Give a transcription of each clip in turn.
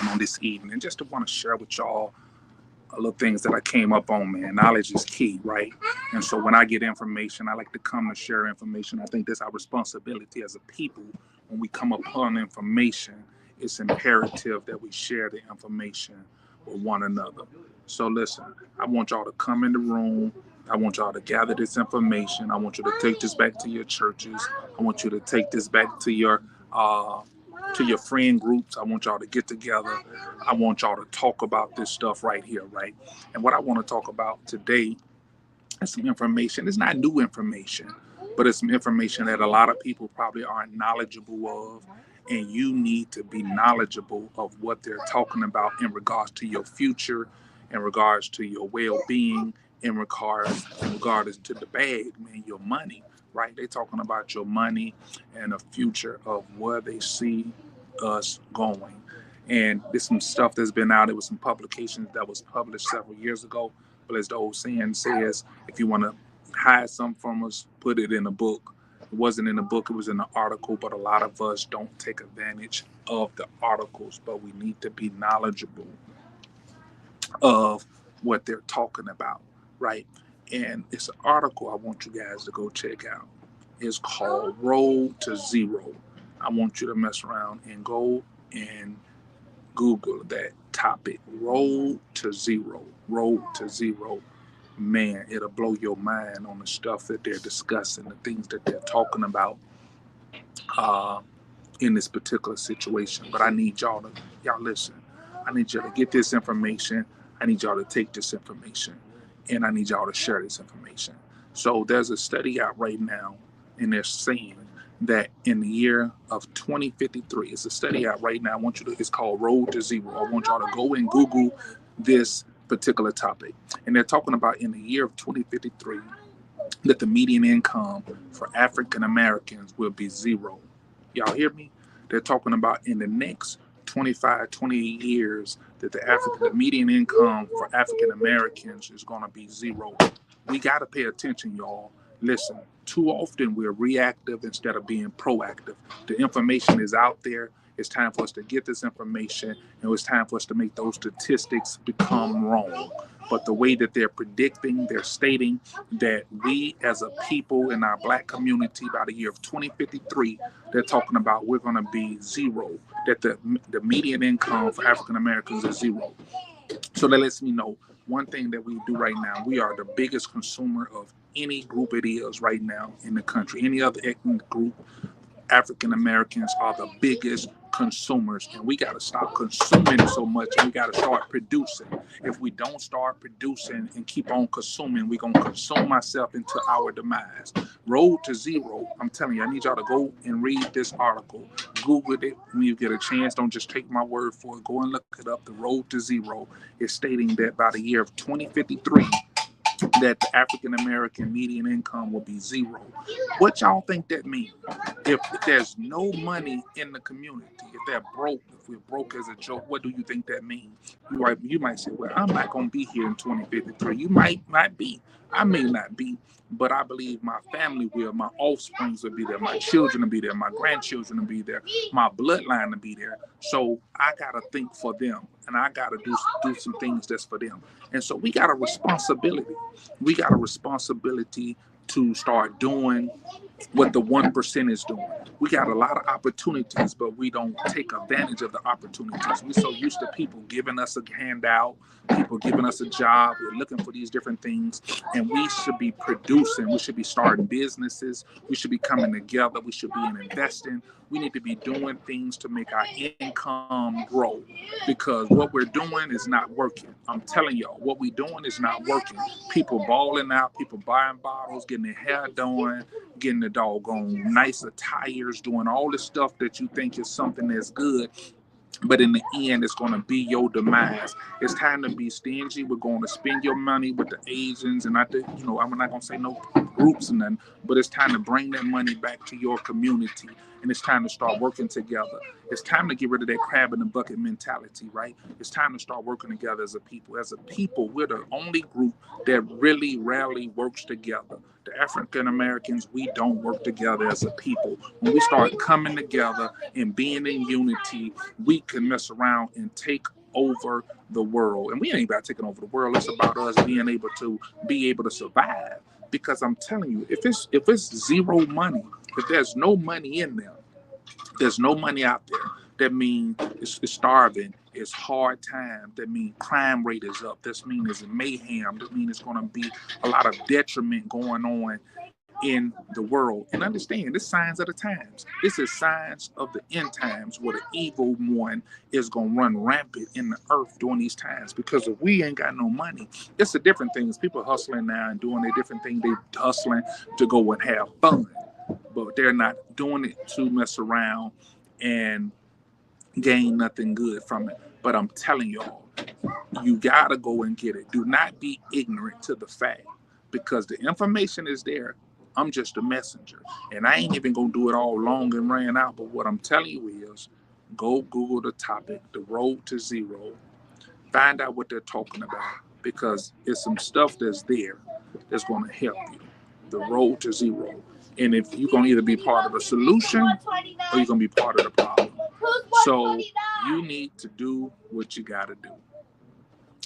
on this evening, just to want to share with y'all a little things that I came up on, man. Knowledge is key, right? And so when I get information, I like to come to share information. I think that's our responsibility as a people. When we come upon information, it's imperative that we share the information with one another. So listen, I want y'all to come in the room. I want y'all to gather this information. I want you to take this back to your churches. I want you to take this back uh, to your friend groups. I want y'all to get together. I want y'all to talk about this stuff right here, right? And what I want to talk about today is some information. It's not new information, but it's some information that a lot of people probably aren't knowledgeable of. And you need to be knowledgeable of what they're talking about in regards to your future, in regards to your well-being, in regards to the bag, man, your money, right? They're talking about your money and the future of where they see us going. And there's some stuff that's been out. There was some publications that was published several years ago. But as the old saying says, if you want to hide something from us, put it in a book. It wasn't in a book, it was in an article, but a lot of us don't take advantage of the articles, but we need to be knowledgeable of what they're talking about, right? And it's an article I want you guys to go check out. It's called Road to Zero. I want you to mess around and go and Google that topic, Road to Zero. Road to Zero. Man, it'll blow your mind on the stuff that they're discussing, the things that they're talking about uh, in this particular situation. But I need y'all listen. I need y'all to get this information. I need y'all to take this information, and I need y'all to share this information. So there's a study out right now, and they're saying that in the year of 2053, it's a study out right now. I want you to. It's called Road to Zero. I want y'all to go and Google this particular topic, and they're talking about in the year of 2053 that the median income for African Americans will be zero. Y'all hear me? They're talking about in the next 25, 28 years that the median income for African Americans is going to be zero. We got to pay attention, y'all. Listen, too often we're reactive instead of being proactive. The information is out there. It's time for us to get this information, and it's time for us to make those statistics become wrong. But the way that they're predicting, they're stating that we as a people in our black community by the year of 2053, they're talking about we're going to be zero, that the median income for African Americans is zero. So that lets me know one thing that we do right now. We are the biggest consumer of any group it is right now in the country. Any other ethnic group, African Americans are the biggest consumers, and we got to stop consuming so much, and we got to start producing. If we don't start producing and keep on consuming, we're going to consume ourselves into our demise. Road to Zero, I'm telling you, I need y'all to go and read this article. Google it when you get a chance. Don't just take my word for it. Go and look it up. The Road to Zero is stating that by the year of 2053, that the African American median income will be zero. What y'all think that means? If there's no money in the community, if they're broke, if we're broke as a joke, what do you think that means? You might say, well, I'm not going to be here in 2053. You might be. I may not be, but I believe my family will. My offsprings will be there. My children will be there. My grandchildren will be there. My bloodline will be there. So I got to think for them, and I got to do some things that's for them. And so we got a responsibility. We got a responsibility to start doing what the 1% is doing. We got a lot of opportunities, but we don't take advantage of the opportunities. We're so used to people giving us a handout, people giving us a job. We're looking for these different things, and we should be producing. We should be starting businesses. We should be coming together. We should be investing. We need to be doing things to make our income grow, because what we're doing is not working. I'm telling y'all, what we're doing is not working. People balling out, people buying bottles, getting their hair done, getting the doggone nice attires, doing all this stuff that you think is something that's good, but in the end, it's going to be your demise. It's time to be stingy. We're going to spend your money with the Asians, and I'm not going to say no groups and nothing, but it's time to bring that money back to your community and it's time to start working together. It's time to get rid of that crab in the bucket mentality, right? It's time to start working together as a people. As a people, we're the only group that really rarely works together. The African Americans, we don't work together as a people. When we start coming together and being in unity, we can mess around and take over the world. And we ain't about taking over the world. It's about us being able to survive. Because I'm telling you, if it's zero money, if there's no money in there, there's no money out there. That means it's starving. It's hard time. That means crime rate is up. This means it's mayhem. That means it's going to be a lot of detriment going on in the world. And understand, this signs of the times. This is signs of the end times, where the evil one is going to run rampant in the earth during these times. Because if we ain't got no money, it's a different things. People hustling now and doing their different things. They hustling to go and have fun, but they're not doing it to mess around and gain nothing good from it. But I'm telling y'all, you gotta go and get it. Do not be ignorant to the fact, because the information is there. I'm just a messenger, and I ain't even gonna do it all long and ran out. But what I'm telling you is, go Google the topic, the road to zero. Find out what they're talking about, because it's some stuff that's there that's gonna help you. The road to zero. And if you're gonna either be part of the solution or you're gonna be part of the problem. So you need to do what you gotta do.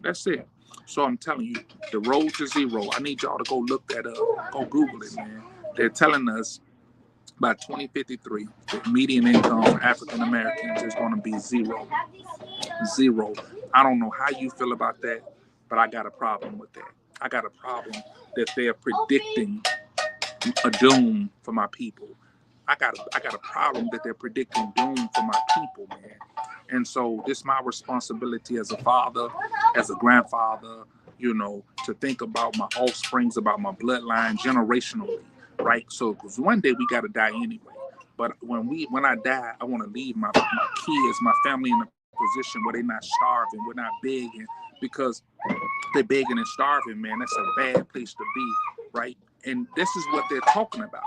That's it. So I'm telling you, the road to zero. I need y'all to go look that up. Go Google it, man. They're telling us by 2053, the median income for African Americans is going to be zero. Zero. I don't know how you feel about that, but I got a problem with that. I got a problem that they're predicting a doom for my people. I got a problem that they're predicting doom for my people, man. And so this is my responsibility as a father, as a grandfather, to think about my offsprings, about my bloodline generationally, right? So, because one day we got to die anyway. But when I die, I want to leave my kids, my family in a position where they're not starving, we're not begging, because they're begging and starving, man. That's a bad place to be, right? And this is what they're talking about.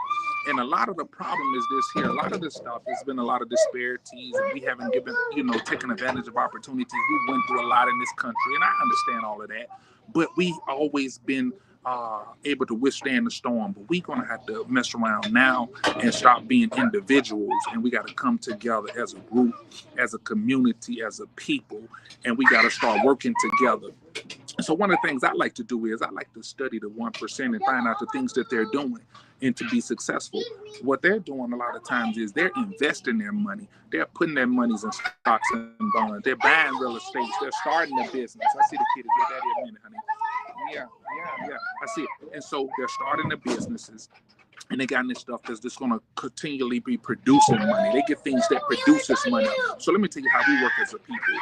And a lot of the problem is this here. A lot of this stuff, there's been a lot of disparities, and we haven't taken advantage of opportunities. We went through a lot in this country, and I understand all of that. But we always been able to withstand the storm. But we're going to have to mess around now and stop being individuals. And we got to come together as a group, as a community, as a people. And we got to start working together. So one of the things I like to do is I like to study the 1% and find out the things that they're doing and to be successful. What they're doing a lot of times is they're investing their money. They're putting their monies in stocks and bonds. They're buying real estate. They're starting a business. I see the kid. Get that in a minute, honey. Yeah. I see it. And so they're starting the businesses. And they got this stuff that's just going to continually be producing money. They get things that produces money. So let me tell you how we work as a people.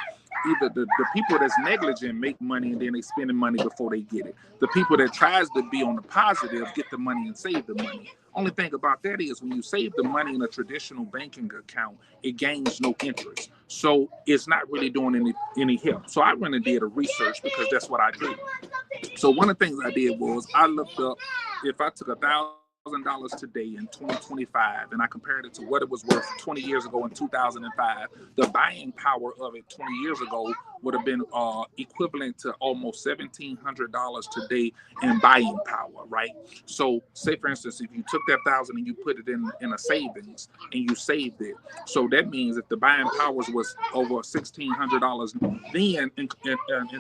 Either the people that's negligent make money and then they spending money before they get it. The people that tries to be on the positive get the money and save the money. Only thing about that is when you save the money in a traditional banking account, it gains no interest. So it's not really doing any help. So I went and did a research because that's what I do. So one of the things I did was I looked up if I took $1,000 today in 2025 and I compared it to what it was worth 20 years ago in 2005, the buying power of it 20 years ago would have been equivalent to almost $1,700 today in buying power, right? So say for instance, if you took that $1,000 and you put it in a savings and you saved it, so that means if the buying powers was over $1,600 then and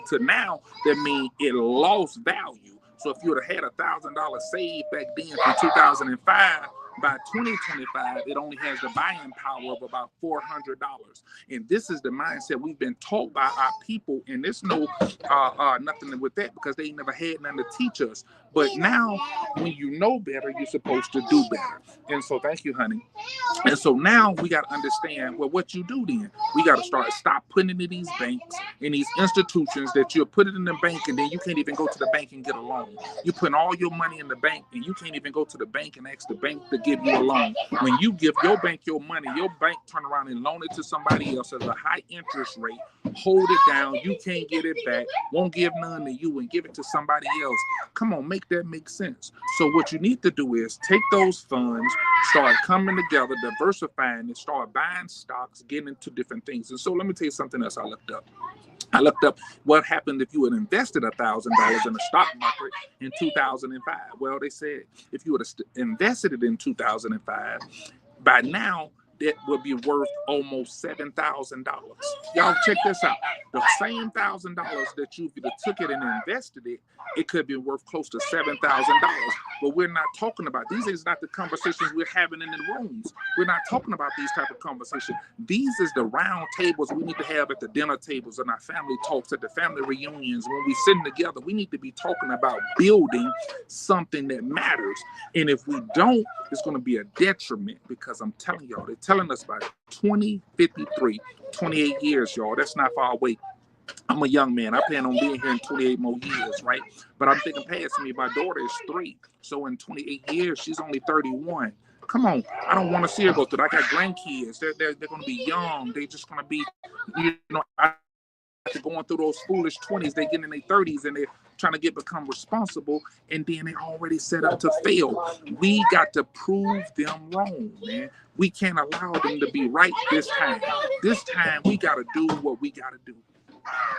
to now, that means it lost value. So if you would have had $1,000 saved back then from 2005, by 2025, it only has the buying power of about $400. And this is the mindset we've been taught by our people. And there's no nothing with that because they never had nothing to teach us. But now, when you know better, you're supposed to do better. And so, thank you, honey. And so now we got to understand, well, what you do then. We got to stop putting it in these banks, in these institutions that you'll put it in the bank and then you can't even go to the bank and get a loan. You put all your money in the bank and you can't even go to the bank and ask the bank to give you a loan. When you give your bank your money, your bank turn around and loan it to somebody else at a high interest rate, hold it down, you can't get it back, won't give none to you and give it to somebody else. Come on, make that make sense. So what you need to do is take those funds, start coming together, diversifying and start buying stocks, getting into different things. And so let me tell you something else I looked up. I looked up what happened if you had invested $1,000 in the stock market in 2005. Well, they said if you would have invested it in 2005, by now that would be worth almost $7,000. Y'all check this out. The same $1,000 that you took it and invested it, it could be worth close to $7,000. But we're not talking about, these is not the conversations we're having in the rooms. We're not talking about these type of conversations. These is the round tables we need to have at the dinner tables and our family talks, at the family reunions. When we sitting together, we need to be talking about building something that matters. And if we don't, it's going to be a detriment, because I'm telling y'all, they're telling us by 2053, 28 years, y'all. That's not far away. I'm a young man. I plan on being here in 28 more years, right? But I'm thinking past me. My daughter is 3. So in 28 years, she's only 31. Come on. I don't want to see her go through that. I got grandkids. They're going to be young. They're just going to be, after going through those foolish 20s, they get in their 30s and they're trying to become responsible, and then they're already set up to fail. We got to prove them wrong, man. We can't allow them to be right this time. This time, we got to do what we got to do.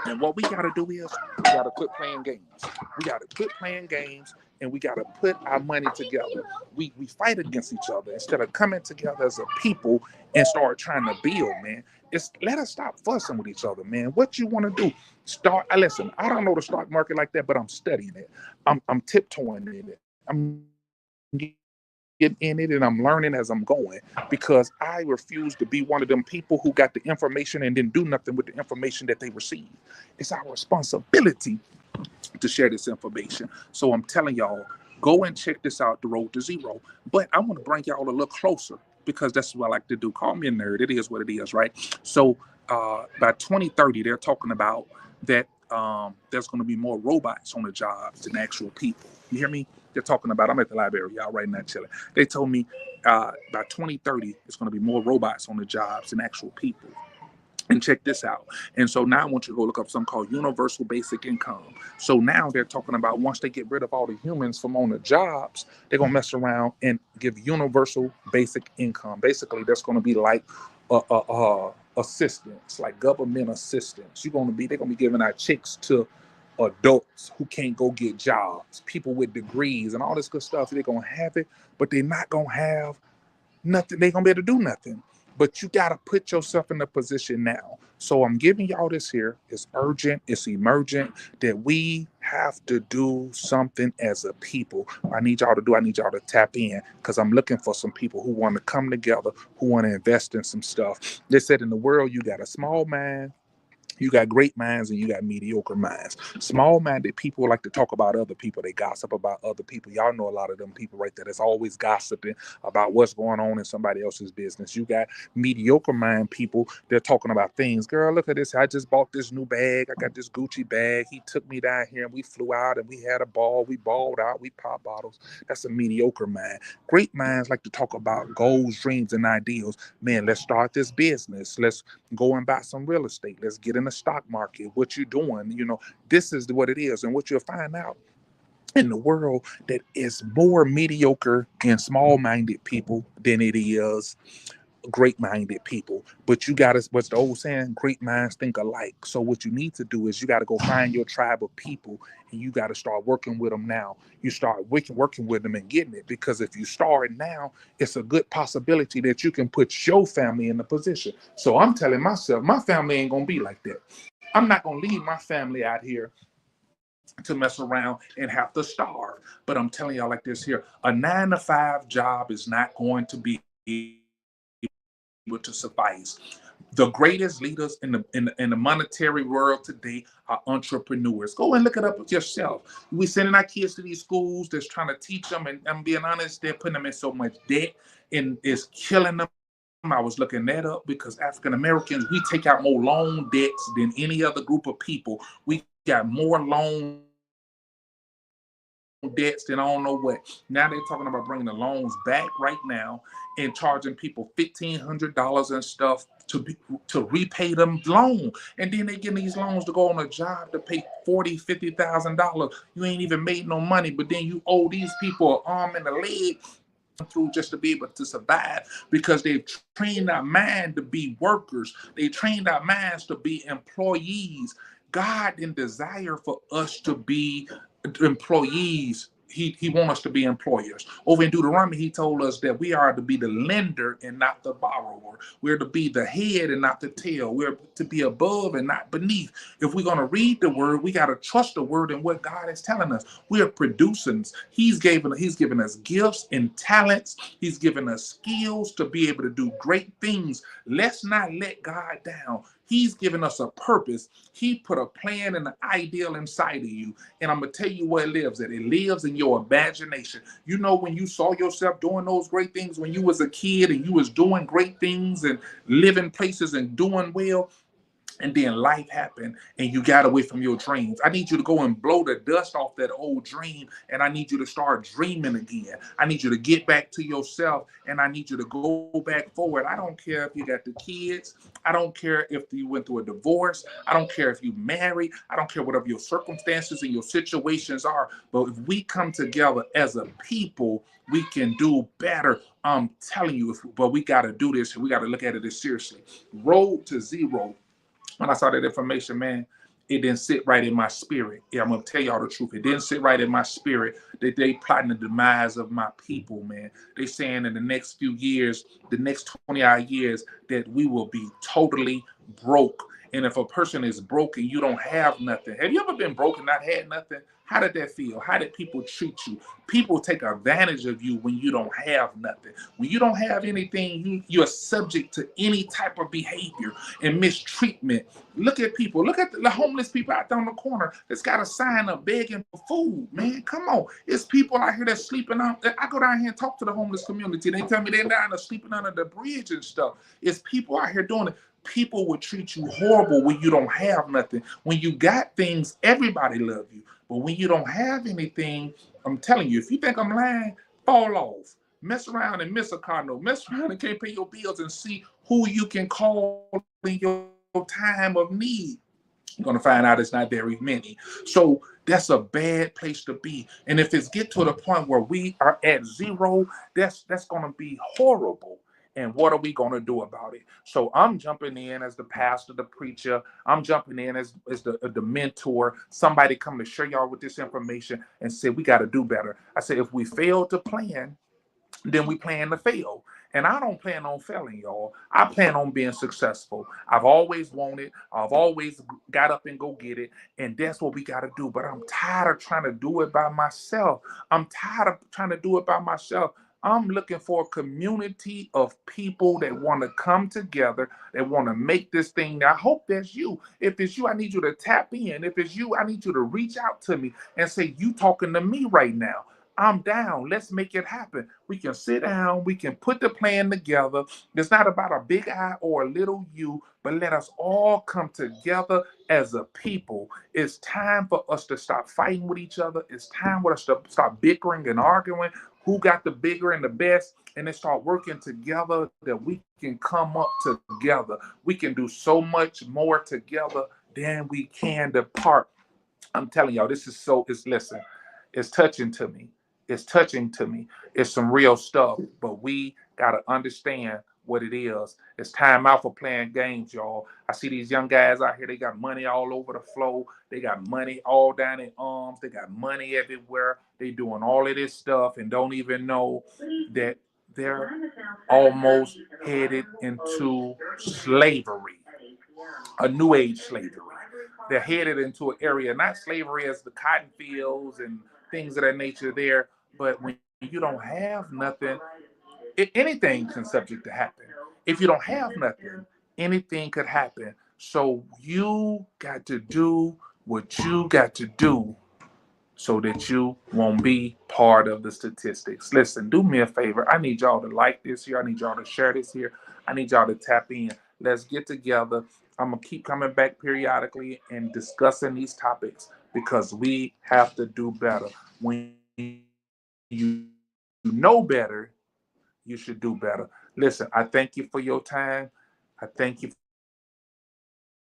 And what we got to do is we got to quit playing games. We got to quit playing games, and we got to put our money together. We fight against each other instead of coming together as a people and start trying to build, man. Let us stop fussing with each other, man. What you want to do? Listen, I don't know the stock market like that, but I'm studying it. I'm tiptoeing in it. I'm getting in it, and I'm learning as I'm going, because I refuse to be one of them people who got the information and then do nothing with the information that they receive. It's our responsibility to share this information. So I'm telling y'all, go and check this out, The Road to Zero. But I want to bring y'all a little closer, because that's what I like to do. Call me a nerd. It is what it is, right? So by 2030, they're talking about that there's going to be more robots on the jobs than actual people. You hear me? They're talking about, I'm at the library, y'all, right now chilling. They told me by 2030, it's going to be more robots on the jobs than actual people. And check this out. And so now I want you to go look up something called universal basic income. So now they're talking about, once they get rid of all the humans from on the jobs, they're going to mess around and give universal basic income. Basically, that's going to be like assistance, like government assistance. They're going to be giving out checks to adults who can't go get jobs, people with degrees and all this good stuff. They're going to have it, but they're not going to have nothing. They're going to be able to do nothing. But you got to put yourself in a position now. So I'm giving y'all this here. It's urgent. It's emergent that we have to do something as a people. I need y'all to tap in, because I'm looking for some people who want to come together, who want to invest in some stuff. They said in the world, you got a small mind, you got great minds, and you got mediocre minds. Small-minded people like to talk about other people. They gossip about other people. Y'all know a lot of them people right there that's always gossiping about what's going on in somebody else's business. You got mediocre mind people. They're talking about things. Girl, look at this. I just bought this new bag. I got this Gucci bag. He took me down here and we flew out and we had a ball. We balled out. We popped bottles. That's a mediocre mind. Great minds like to talk about goals, dreams, and ideals. Man, let's start this business. Let's go and buy some real estate. Let's get in the stock market. What you doing? This is what it is. And what you'll find out in the world, that is more mediocre and small-minded people than it is great-minded people. But you got to, what's the old saying? Great minds think alike. So what you need to do is you got to go find your tribe of people, and you got to start working with them now. You start working with them and getting it, because if you start now, it's a good possibility that you can put your family in a position. So I'm telling myself, my family ain't going to be like that. I'm not going to leave my family out here to mess around and have to starve. But I'm telling y'all like this here, a 9-to-5 job is not going to be able to suffice. The greatest leaders in the monetary world today are entrepreneurs. Go and look it up yourself. We sending our kids to these schools that's trying to teach them, and I'm being honest, they're putting them in so much debt and it's killing them. I was looking that up, because African Americans, we take out more loan debts than any other group of people. We got more loan debts, then I don't know what. Now they're talking about bringing the loans back right now and charging people $1,500 and stuff to repay them loan, and then they getting these loans to go on a job to pay $40,000, $50,000. You ain't even made no money, but then you owe these people an arm and a leg through just to be able to survive, because they've trained our mind to be workers. They trained our minds to be employees. God didn't desire for us to be employees. He wants us to be employers. Over in Deuteronomy, he told us that we are to be the lender and not the borrower. We're to be the head and not the tail. We're to be above and not beneath. If we're going to read the word, we got to trust the word and what God is telling us. We are producing. He's given us gifts and talents. He's given us skills to be able to do great things. Let's not let God down. He's given us a purpose. He put a plan and an ideal inside of you. And I'm going to tell you where it lives at. It lives in your imagination. You know, when you saw yourself doing those great things when you was a kid and you was doing great things and living places and doing well, and then life happened and you got away from your dreams. I need you to go and blow the dust off that old dream, and I need you to start dreaming again. I need you to get back to yourself, and I need you to go back forward. I don't care if you got the kids. I don't care if you went through a divorce. I don't care if you married. I don't care whatever your circumstances and your situations are. But if we come together as a people, we can do better. I'm telling you, but we got to do this. We got to look at it as seriously. Road to zero. When I saw that information, man, it didn't sit right in my spirit. Yeah, I'm gonna tell y'all the truth. It didn't sit right in my spirit that they plotting the demise of my people, man. They saying in the next few years, the next 20 odd years, that we will be totally broke. And if a person is broke and you don't have nothing, have you ever been broke and not had nothing? How did that feel? How did people treat you? People take advantage of you when you don't have nothing. When you don't have anything, you're subject to any type of behavior and mistreatment. Look at people. Look at the homeless people out there on the corner that's got a sign up begging for food, man. Come on. It's people out here that's sleeping out. I go down here and talk to the homeless community. They tell me they're down there sleeping under the bridge and stuff. It's people out here doing it. People will treat you horrible when you don't have nothing. When you got things, everybody love you. But when you don't have anything, I'm telling you, if you think I'm lying, fall off. Mess around and miss a car note. Mess around and can't pay your bills and see who you can call in your time of need. You're going to find out it's not very many. So that's a bad place to be. And if it's get to the point where we are at zero, that's going to be horrible. And what are we going to do about it? So I'm jumping in as the pastor, the preacher. I'm jumping in as the mentor, somebody come to share y'all with this information and say, we got to do better. I said, if we fail to plan, then we plan to fail. And I don't plan on failing, y'all. I plan on being successful. I've always wanted, I've always got up and go get it. And that's what we got to do. But I'm tired of trying to do it by myself. I'm tired of trying to do it by myself. I'm looking for a community of people that want to come together, that want to make this thing. I hope that's you. If it's you, I need you to tap in. If it's you, I need you to reach out to me and say, you talking to me right now. I'm down. Let's make it happen. We can sit down. We can put the plan together. It's not about a big I or a little you, but let us all come together as a people. It's time for us to stop fighting with each other. It's time for us to stop bickering and arguing who got the bigger and the best, and then start working together that we can come up together. We can do so much more together than we can depart. I'm telling y'all, listen, it's touching to me. It's touching to me. It's some real stuff, but we got to understand what it is. It's time out for playing games, y'all. I see these young guys out here. They got money all over the floor. They got money all down their arms. They got money everywhere. They doing all of this stuff and don't even know that they're almost headed into slavery, a new age slavery. They're headed into an area, not slavery as the cotton fields and things of that nature there, but when you don't have nothing, anything can subject to happen. If you don't have nothing, anything could happen. So you got to do what you got to do so that you won't be part of the statistics. Listen, do me a favor. I need y'all to like this here. I need y'all to share this here. I need y'all to tap in. Let's get together. I'm going to keep coming back periodically and discussing these topics because we have to do better. When you know better, you should do better. Listen, I thank you for your time. I thank you